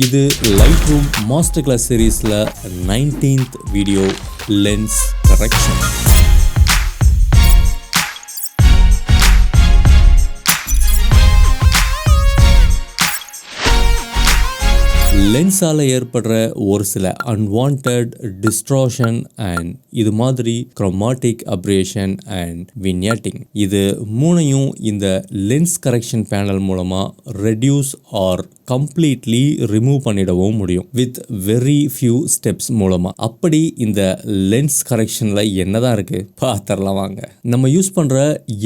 இது Lightroom Masterclass சீரீஸ்ல 19th video lens correction. லென்ஸால் ஏற்படுற ஒரு சில அன்வான்ட் டிஸ்ட்ராக்ஷன் அண்ட் இது மாதிரி chromatic aberration அண்ட் vignetting இது மூணையும் இந்த லென்ஸ் கரெக்ஷன் பேனல் மூலமாக ரெடியூஸ் ஆர் கம்ப்ளீட்லி ரிமூவ் பண்ணிடவும் முடியும் வித் வெரி ஃபியூ ஸ்டெப்ஸ் மூலமாக. அப்படி இந்த லென்ஸ் கரெக்ஷனில் என்னதான் இருக்குது பார்த்துடலாம் வாங்க. நம்ம யூஸ் பண்ணுற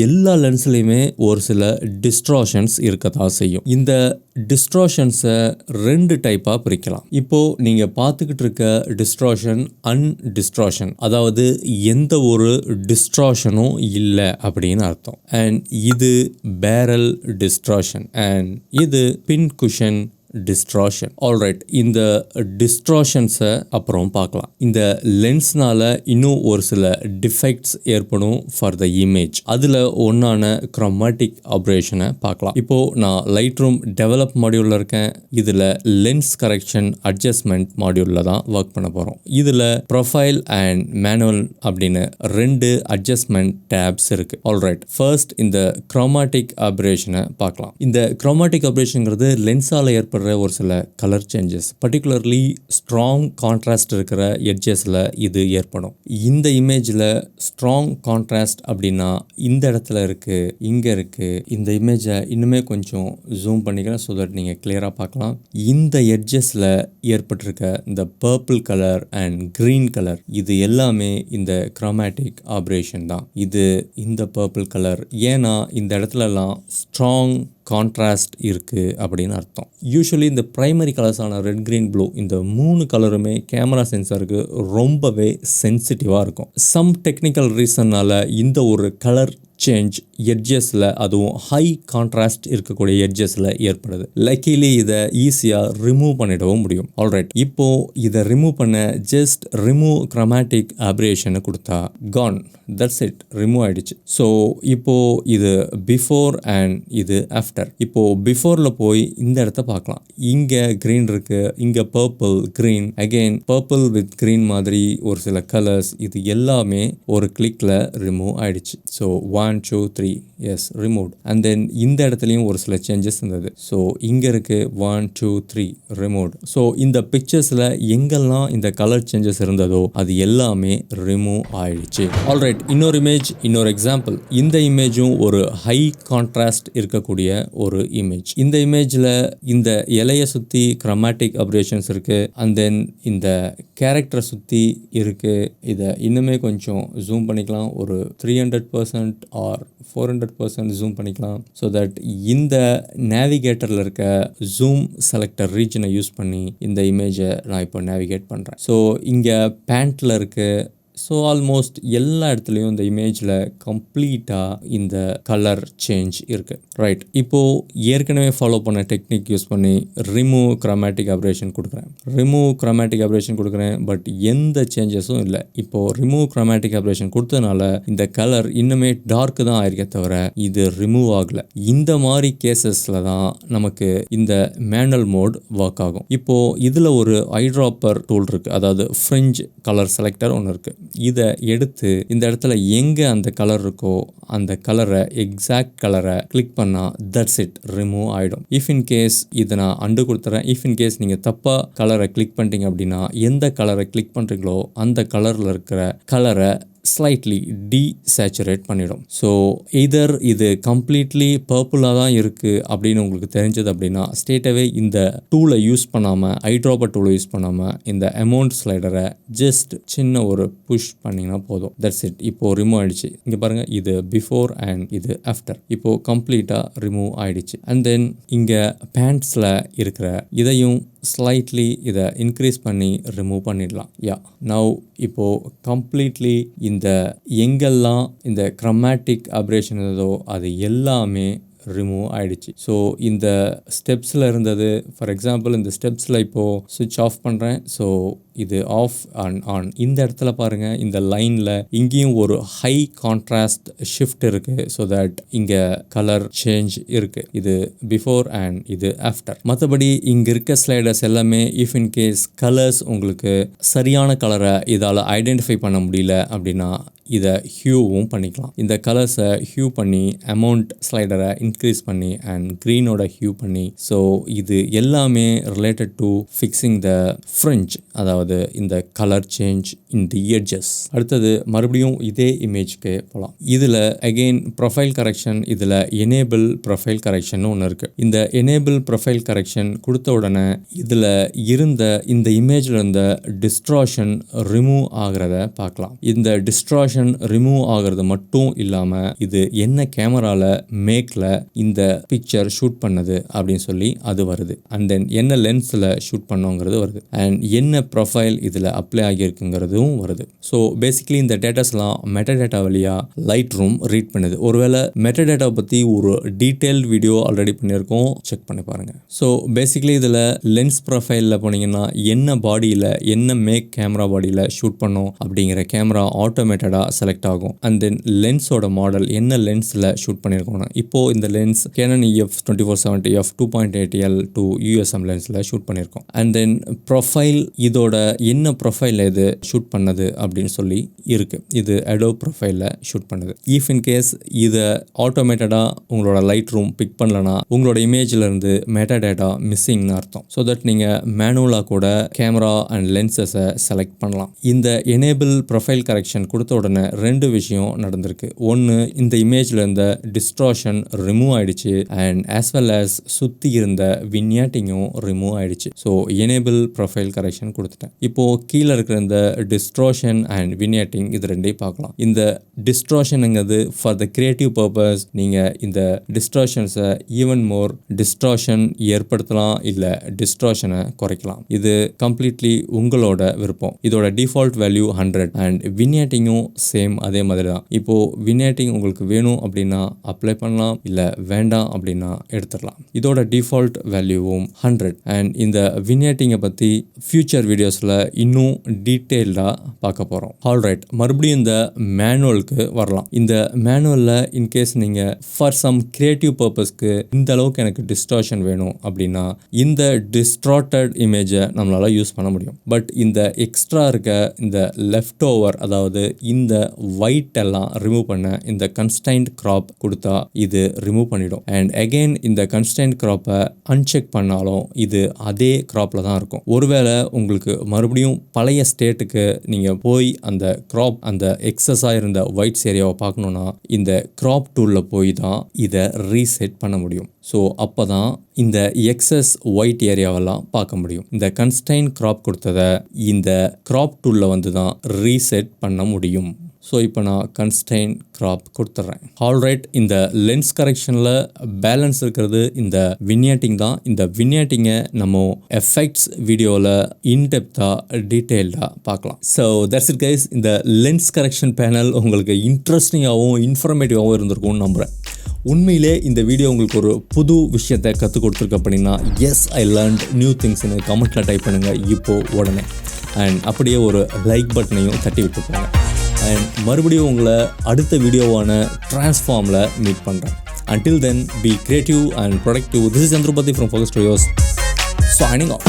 எல்லா லென்ஸ்லையுமே ஒரு சில டிஸ்ட்ராக்ஷன்ஸ் இருக்க தான் செய்யும். இந்த டிஸ்ட்ராக்ஷன்ஸை ரெண்டு டைப்பாக பிரிக்கலாம். இப்போது நீங்கள் பார்த்துக்கிட்டு இருக்க டிஸ்ட்ராக்ஷன் அன்டிஸ்ட்ராக்ஷன், அதாவது எந்த ஒரு டிஸ்ட்ராக்ஷனும் இல்லை அப்படின்னு அர்த்தம். அண்ட் இது பேரல் டிஸ்ட்ராக்ஷன் அண்ட் இது பின் குஷன் டிஸ்ட்ராக்ஷன். ஆல்ரைட், இந்த டிஸ்ட்ராக்ஷன்ஸை அப்புறம் பார்க்கலாம். இந்த லென்ஸ்னால இன்னும் ஒரு சில டிஃபெக்ட்ஸ் ஏற்படும் ஃபார் த இமேஜ். அதில் ஒன்றான chromatic aberration பார்க்கலாம். இப்போது நான் லைட்ரூம் டெவலப் மாடியூலில் இருக்கேன். இதில் லென்ஸ் கரெக்ஷன் அட்ஜஸ்ட்மெண்ட் மாடியூலில் தான் ஒர்க் பண்ண போகிறோம். இதில் ப்ரொஃபைல் அண்ட் மேனுவல் அப்படின்னு ரெண்டு அட்ஜஸ்ட்மெண்ட் டேப்ஸ் இருக்குது. ஆல்ரைட், ஃபர்ஸ்ட் இந்த chromatic aberration பார்க்கலாம். இந்த chromatic aberrationங்கிறது லென்ஸால் ஏற்படுற ஒரு சில colour changes, particularly strong contrast இருக்கிற எட்ஜஸில் இது ஏற்படும். இந்த இமேஜில் ஸ்ட்ராங் கான்ட்ராஸ்ட் அப்படின்னா இந்த இடத்துல இருக்குது, இங்கே இருக்குது. இந்த இமேஜை இன்னுமே கொஞ்சம் ஜூம் பண்ணிக்கிறேன் ஸோ தட் நீங்கள் கிளியராக பார்க்கலாம். இந்த எட்ஜஸில் ஏற்பட்டிருக்க இந்த purple colour and green colour இது எல்லாமே இந்த chromatic aberration தான். இது இந்த பர்பிள் கலர் ஏன்னா இந்த இடத்துலலாம் ஸ்ட்ராங் கான்ட்ராஸ்ட் இருக்குது அப்படின்னு அர்த்தம். யூஸ்வலி இந்த ப்ரைமரி கலர்ஸான ரெட், க்ரீன், ப்ளூ இந்த மூணு கலருமே கேமரா சென்சாருக்கு ரொம்பவே சென்சிட்டிவாக இருக்கும். சம் டெக்னிக்கல் ரீசன்னால் இந்த ஒரு கலர் சேஞ்ச் எட்ஜஸில், அதுவும் ஹை கான்ட்ராஸ்ட் இருக்கக்கூடிய எட்ஜஸில் ஏற்படுது. லக்கிலி இதை ஈஸியாக ரிமூவ் பண்ணிடவும் முடியும். ஆல்ரைட், இப்போது இதை ரிமூவ் பண்ண ஜஸ்ட் ரிமூவ் chromatic aberration கொடுத்தா கான், தட்ஸ் இட், ரிமூவ் ஆகிடுச்சு. ஸோ இப்போது இது பிஃபோர் அண்ட் இது ஆஃப்டர். இப்போது பிஃபோரில் போய் இந்த இடத்த பார்க்கலாம். இங்கே க்ரீன் இருக்குது, இங்கே purple, green, again purple with green மாதிரி ஒரு சில கலர்ஸ் இது எல்லாமே ஒரு கிளிக்கில் ரிமூவ் ஆகிடுச்சு. So 1 2 3 is removed. And then இந்த இடத்துலையும் ஒரு சில சேஞ்சஸ் இருந்தது. ஸோ இங்கே இருக்குது 1 2 3 ரிமூவ்ட். ஸோ இந்த பிக்சர்ஸில் எங்கெல்லாம் இந்த கலர் சேஞ்சஸ் இருந்ததோ அது எல்லாமே ரிமூவ் ஆயிடுச்சு. ஆல்ரைட், இன்னொரு இமேஜ், இன்னொரு எக்ஸாம்பிள். இந்த இமேஜும் ஒரு ஹை கான்ட்ராஸ்ட் இருக்கக்கூடிய ஒரு இமேஜ். இந்த இமேஜில் இந்த இலையை சுற்றி chromatic aberrations இருக்குது. அண்ட் தென் இந்த கேரக்டரை சுற்றி இருக்குது. இதை இன்னுமே கொஞ்சம் ஜூம் பண்ணிக்கலாம். ஒரு 300% ஆர் 400% ஜூம் பண்ணிக்கலாம். ஸோ தட் இந்த நேவிகேட்டரில் இருக்க ஜூம் செலக்டர் ரீஜனை யூஸ் பண்ணி இந்த இமேஜை நான் இப்போ நேவிகேட் பண்ணுறேன். ஸோ இங்கே பேண்ட்டில் இருக்குது. ஸோ ஆல்மோஸ்ட் எல்லா இடத்துலையும் இந்த இமேஜில் கம்ப்ளீட்டாக இந்த கலர் சேஞ்ச் இருக்குது. ரைட், இப்போது ஏற்கனவே ஃபாலோ பண்ண டெக்னிக் யூஸ் பண்ணி ரிமூவ் chromatic aberration கொடுக்குறேன். ரிமூவ் chromatic aberration கொடுக்குறேன், பட் எந்த சேஞ்சஸும் இல்லை. இப்போது ரிமூவ் chromatic aberration கொடுத்ததுனால இந்த கலர் இன்னுமே டார்க்கு தான் ஆயிருக்கே தவிர இது ரிமூவ் ஆகலை. இந்த மாதிரி கேசஸில் தான் நமக்கு இந்த மேனுவல் மோட் ஒர்க் ஆகும். இப்போது இதில் ஒரு ஐட்ராப்பர் டூல் இருக்குது, அதாவது ஃப்ரிஞ்ச் கலர் செலக்டர் ஒன்று இருக்குது. இதை எடுத்து இந்த இடத்துல எங்கே அந்த கலர் இருக்கோ அந்த கலரை, எக்ஸாக்ட் கலரை கிளிக் பண்ணால் தட்ஸ் இட், ரிமூவ் ஆகிடும். இஃப் இன் கேஸ் இதை நான் அண்டு கொடுத்துறேன். இஃப் இன் கேஸ் நீங்கள் தப்பாக கலரை கிளிக் பண்ணிட்டீங்க அப்படின்னா எந்த கலரை கிளிக் பண்ணுறீங்களோ அந்த கலரில் இருக்கிற கலரை ஸ்லைட்லி டீசேச்சுரேட் பண்ணிடும். ஸோ எதர் இது கம்ப்ளீட்லி பர்பிளாக தான் இருக்குது அப்படின்னு உங்களுக்கு தெரிஞ்சது அப்படின்னா ஸ்ட்ரெயிட்டாகவே இந்த டூலை யூஸ் பண்ணாமல், ஐட்ராப்பர் டூலை யூஸ் பண்ணாமல் இந்த அமௌண்ட் ஸ்லைடரை ஜஸ்ட் சின்ன ஒரு புஷ் பண்ணிங்கன்னா போதும். தட்ஸ் இட், இப்போது ரிமூவ் ஆகிடுச்சு. இங்கே பாருங்கள், இது பிஃபோர் அண்ட் இது ஆஃப்டர். இப்போது கம்ப்ளீட்டாக ரிமூவ் ஆகிடுச்சு. அண்ட் தென் இங்கே பேண்ட்ஸில் இருக்கிற இதையும் ஸ்லைட்லி இதை இன்க்ரீஸ் பண்ணி ரிமூவ் பண்ணிடலாம். நவ் இப்போது கம்ப்ளீட்லி இந்த எங்கெல்லாம் இந்த chromatic aberration இருந்ததோ அது எல்லாமே ரிமூவ் ஆயிடுச்சு. ஸோ இந்த ஸ்டெப்ஸில் இருந்தது, ஃபார் எக்ஸாம்பிள் இந்த ஸ்டெப்ஸில் இப்போது சுவிட்ச் ஆஃப் பண்ணுறேன். ஸோ இது ஆஃப் அண்ட் ஆன். இந்த இடத்துல பாருங்கள், இந்த லைனில் இங்கேயும் ஒரு ஹை கான்ட்ராஸ்ட் ஷிஃப்ட் இருக்குது. ஸோ தட் இங்கே கலர் சேஞ்ச் இருக்குது. இது பிஃபோர் அண்ட் இது ஆஃப்டர். மற்றபடி இங்கே இருக்க ஸ்லைடர்ஸ் எல்லாமே இஃப் இன் கேஸ் கலர்ஸ் உங்களுக்கு சரியான கலரை இதால் ஐடென்டிஃபை பண்ண முடியல அப்படின்னா இதை ஹியூவும் பண்ணிக்கலாம். இந்த கலர்ஸை ஹியூ பண்ணி அமௌண்ட் ஸ்லைடரை இன்க்ரீஸ் பண்ணி அண்ட் க்ரீனோட ஹியூ பண்ணி. ஸோ இது எல்லாமே related to fixing the fringe, அதாவது இந்த colour change in the edges. அடுத்தது மறுபடியும் இதே இமேஜ்க்கு போகலாம். இதில் அகெயின் ப்ரொஃபைல் கரெக்ஷன், இதில் எனேபிள் ப்ரொஃபைல் கரெக்ஷன் ஒன்று இருக்குது. இந்த எனேபிள் ப்ரொஃபைல் கரெக்ஷன் கொடுத்த உடனே இதில் இருந்த இந்த இமேஜில் இருந்த டிஸ்ட்ராக்ஷன் ரிமூவ் ஆகிறத பார்க்கலாம். இந்த டிஸ்ட்ராக்ஷன் ரிமூவ் ஆகிறது மட்டும் இல்லாமல் இது என்ன கேமரால மேக்ல இந்த பிக்சர் ஷூட் பண்ணது அப்படின்னு சொல்லி அது வருது. அண்ட் தென் என்ன லென்ஸில் ஷூட் பண்ணோங்கிறது வருது. அண்ட் என்ன ப்ரொஃபைல் இதில் அப்ளை ஆகியிருக்குங்கிறதும் வருது. ஸோ பேசிக்கலி இந்த டேட்டாஸ்லாம் மெட்டாடேட்டா வழியாக லைட் ரூம் ரீட் பண்ணுது. ஒருவேளை மெட்டாடேட்டா பற்றி ஒரு டீட்டெயில்டு வீடியோ ஆல்ரெடி பண்ணியிருக்கோம், செக் பண்ணி பாருங்கள். ஸோ பேசிக்கலி இதில் லென்ஸ் ப்ரொஃபைலில் போனீங்கன்னா என்ன பாடியில் என்ன மேக் கேமரா பாடியில் ஷூட் பண்ணோம் அப்படிங்கிற கேமரா ஆட்டோமேட்டடாக செலக்ட் ஆகும். அண்ட் தென் லென்ஸோட மாடல் என்ன லென்ஸில் ஷூட் பண்ணியிருக்கோம்னா இப்போது இந்த lens Canon EF2470 f2.8L to USM லென்ஸில் ஷூட் பண்ணியிருக்கோம். அண்ட் தென் ப்ரொஃபைல் இதோட என்ன ப்ரொஃபைல் இது ஷூட் பண்ணது அப்படின்னு சொல்லி இருக்குது. இது அடோப் ப்ரொஃபைலில் ஷூட் பண்ணுது. இஃப் இன் கேஸ் இதை ஆட்டோமேட்டடாக உங்களோட லைட் ரூம் பிக் பண்ணலன்னா உங்களோட இமேஜிலேருந்து மெட்டாடேட்டா மிஸ்ஸிங்னு அர்த்தம். ஸோ தட் நீங்கள் மேனுவலாக கூட கேமரா அண்ட் லென்சஸை செலக்ட் பண்ணலாம். இந்த எனேபிள் ப்ரொஃபைல் கரெக்ஷன் கொடுத்த உடனே ரெண்டு விஷயம் நடந்திருக்கு. ஒன்று, இந்த இமேஜில் இருந்த டிஸ்ட்ராக்ஷன் ரிமூவ் ஆயிடுச்சு அண்ட் ஆஸ் வெல் ஆஸ் சுற்றி இருந்த வின்யாட்டிங்கும் ரிமூவ் ஆயிடுச்சு. ஸோ எனேபிள் ப்ரொஃபைல் கரெக்ஷன் கொடுத்துட்டேன். இப்போது கீழே இருக்கிற இந்த டிஸ்ட்ராக்ஷன் அண்ட் வின்யாட்டிங் இது ரெண்டையும் பார்க்கலாம். இந்த டிஸ்ட்ராக்ஷனுங்கிறது ஃபார் த கிரியேட்டிவ் பர்பஸ் நீங்கள் இந்த டிஸ்ட்ராக்ஷன்ஸை ஈவன் மோர் டிஸ்ட்ராக்ஷன் ஏற்படுத்தலாம், இல்லை டிஸ்ட்ராக்ஷனை குறைக்கலாம். இது கம்ப்ளீட்லி உங்களோட விருப்பம். இதோட டிஃபால்ட் வேல்யூ 100 அண்ட் வின்யாட்டிங்கும் சேம் அதே மாதிரி தான். இப்போது வின்யாட்டிங் உங்களுக்கு வேணும் அப்படின்னா அப்ளை பண்ணலாம், இல்லை வேண்டாம் அப்படின்னா எடுத்துடலாம். இதோட டிஃபால்ட் வேல்யூவும் 100 அண்ட் இந்த வின்யாட்டிங்கை பற்றி ஃபியூச்சர் வீடியோஸில் இன்னும் டீட்டெயில்டாக பார்க்க போகிறோம். ஆல்ரைட், மறுபடியும் இந்த மேனுவலுக்கு வரலாம். இந்த மேனுவலில் இன்கேஸ் நீங்கள் ஃபார் சம் கிரியேட்டிவ் பர்பஸ்க்கு இந்த அளவுக்கு எனக்கு டிஸ்ட்ராக்ஷன் வேணும் அப்படின்னா இந்த டிஸ்ட்ராக்டட் இமேஜை நம்மளால் யூஸ் பண்ண முடியும். பட் இந்த எக்ஸ்ட்ரா இருக்க இந்த லெஃப்ட் ஓவர், அதாவது இந்த ஒயிட் எல்லாம் ரிமூவ் பண்ண இந்த கன்ஸ்டைன்ட் கிராப் கொடுத்தா இது ரிமூவ் பண்ணிடும். அண்ட் அகெயின் இந்த கன்ஸ்டைன்ட் கிராப்பை அன்செக் பண்ணாலும் இது அதே கிராப்ல தான் இருக்கும். ஒருவேளை உங்களுக்கு மறுபடியும் பழைய ஸ்டேட்டுக்கு நீங்கள் போய் அந்த கிராப், அந்த எக்ஸஸாக இருந்த ஒயிட்ஸ் ஏரியாவை பார்க்கணுன்னா இந்த கிராப் டூலில் போய் தான் இதை ரீசெட் பண்ண முடியும். ஸோ அப்போ தான் இந்த எக்ஸஸ் ஒயிட் ஏரியாவெல்லாம் பார்க்க முடியும். இந்த கன்ஸ்டைன் கிராப் கொடுத்ததை இந்த கிராப் டூலில் வந்து தான் ரீசெட் பண்ண முடியும். ஸோ இப்போ நான் கன்ஸ்டைன் கிராப் கொடுத்துட்றேன். ஆல்ரைட், இந்த லென்ஸ் கரெக்ஷனில் பேலன்ஸ் இருக்கிறது இந்த வின்யாட்டிங் தான். இந்த வின்யாட்டிங்கை நம்ம எஃபெக்ட்ஸ் வீடியோவில் இன்டெப்த்தாக டீட்டெயில்டாக பார்க்கலாம். So that's it guys. இந்த லென்ஸ் கரெக்ஷன் பேனல் உங்களுக்கு இன்ட்ரெஸ்டிங்காகவும் இன்ஃபர்மேட்டிவாகவும் இருந்திருக்கும்னு நம்புகிறேன். உண்மையிலே இந்த வீடியோ உங்களுக்கு ஒரு புது விஷயத்தை கற்றுக் கொடுத்துருக்கு அப்படின்னா எஸ் ஐ லேர்ன்ட் நியூ திங்ஸ்னு கமெண்ட்டில் டைப் பண்ணுங்கள் இப்போது உடனே. அண்ட் அப்படியே ஒரு லைக் பட்டனையும் தட்டி விட்டு போங்க. அண்ட் மறுபடியும் உங்களை அடுத்த வீடியோவான ட்ரான்ஸ்ஃபார்மில் மீட் பண்ணுறேன். Until then, be creative and productive. This is Chandru from Focus Studios, signing off.